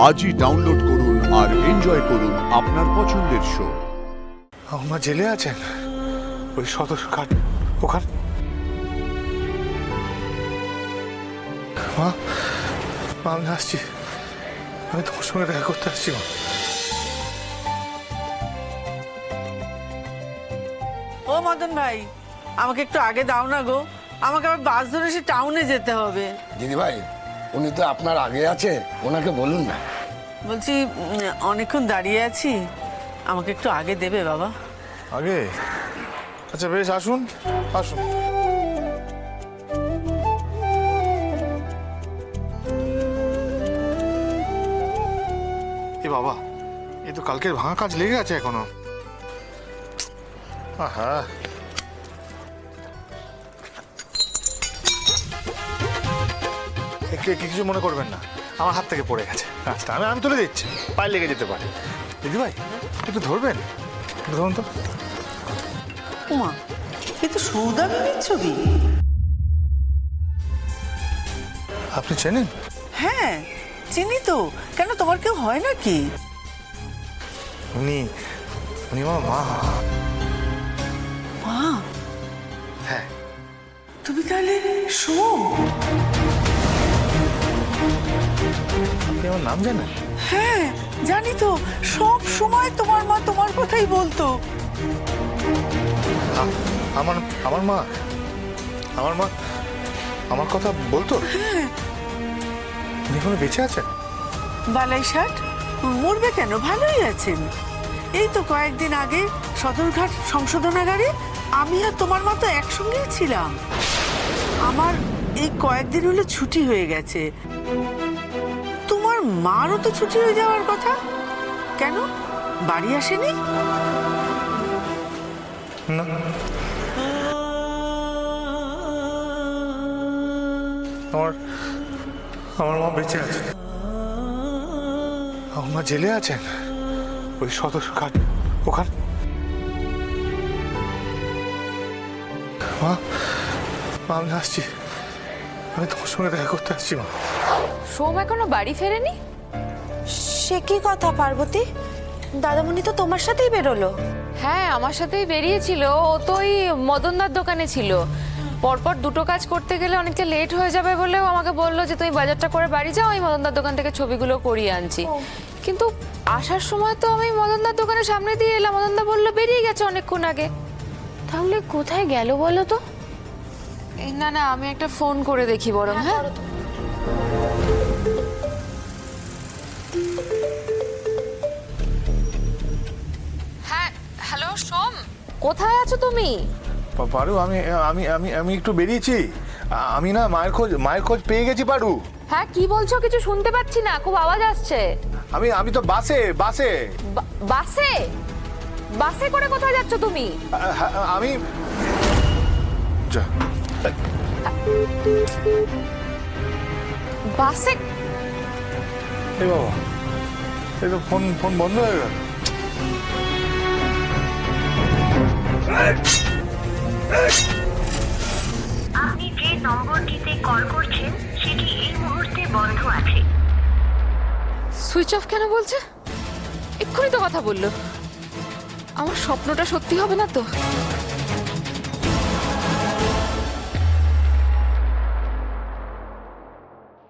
আজই ডাউনলোড করুন আর এনজয় করুন আপনার পছন্দের শো। আমার জেলে আছেন ওই সদরঘাট ওখানে। মা মা, আমি আসছি, আমি তোমার সঙ্গে দেখা করতে আসছি। মা, ও মদন ভাই, আমাকে একটু আগে দাও না গো, আমাকে আবার বাস ধরে সে টাউনে যেতে হবে। দিদি ভাই, উনি তো আপনার আগে আছে, ওনাকে বলুন না। বলছি অনেকক্ষণ দাঁড়িয়ে আছি, আমাকে একটু আগে দেবে বাবা? আগে? আচ্ছা বেশ, আসুন আসুন। এ বাবা, এই তো কালকের ভাঙা কাজ লেগে আছে এখনো। আহা, একটু কিছু মনে করবেন না, আমার হাত থেকে পড়ে গেছে কাজটা, আমি তুলে দিচ্ছি, পায়ে লেগে যেতে পারে। দিদি ভাই একটু ধরবেন, ধরুন তো। উমা, এ তো সৌদামিনীর ছবি। আপনি চেনেন? হ্যাঁ চিনি তো, কেন তোমার কেউ হয় নাকি? উনি উনি আমার মা। মা? হ্যাঁ। তুমি তাহলে সোম? আপনি আমার নাম জানেন? হ্যাঁ জানি তো, সব সময় তোমার মা তোমার কথাই বলতো। আমার আমার মা আমার মা আমার কথা বলতো? হ্যাঁ। উনি এখনো বেঁচে আছেন? বালাই ষাট, মরবে কেন, ভালোই আছেন। এই তো কয়েকদিন আগে সদরঘাট সংশোধনাগারে আমি আর তোমার মা তো একসঙ্গেই ছিলাম। আমার এই কয়েকদিন হলো ছুটি হয়ে গেছে, তোমার মারও তো ছুটি হয়ে যাওয়ার কথা, কেন বাড়ি আসেনি? না, আমার আমার মা বেঁচে আছে, আমার মা জেলে আছেন ওই সদরঘাট ওখানে। মা মা, আমি আসছি, আমি তোমার সঙ্গে দেখা করতে আসছি। মা, সোম এখনো বাড়ি ফেরেনি? সে কি কথা পার্বতী, দাদামণি তো তোমার সাথেই বেরোলো। হ্যাঁ আমার সাথেই বেরিয়েছিল, ও তো ওই মদনদার দোকানে ছিল। পরপর দুটো কাজ করতে গেলে অনেকটা লেট হয়ে যাবে বলেও আমাকে বললো যে তুমি বাজারটা করে বাড়ি যাও, আমি মদনদার দোকান থেকে ছবিগুলো করিয়ে আনছি। কিন্তু আসার সময় তো আমি মদনদার দোকানের সামনে দিয়ে এলাম, মদনদা বললো বেরিয়ে গেছে অনেকক্ষণ আগে। তাহলে কোথায় গেল বলো তো? এই না না, আমি একটা ফোন করে দেখি বরং। হ্যাঁ হ্যাঁ, হ্যালো সোম, কোথায় আছো তুমি? পারু, আমি আমি আমি আমি একটু বেরিয়েছি, আমি না মায়ের খোঁজ পেয়ে গেছি। পারু, হ্যাঁ কি বলছো, কিছু শুনতে পাচ্ছি না, খুব আওয়াজ আসছে। আমি তো বাসে বাসে বাসে? বাসে করে কোথায় যাচ্ছ তুমি? আমি যা বাসে? এ বাবা, এই তো ফোন বন্ধ হয়ে গেল। আপনি যে নম্বরটিতে কল করছেন সেটি এই মুহূর্তে বন্ধ আছে। সুইচ অফ কেন বলছে? এক্ষুনি তো কথা বললো, আমার স্বপ্নটা সত্যি হবে না তো?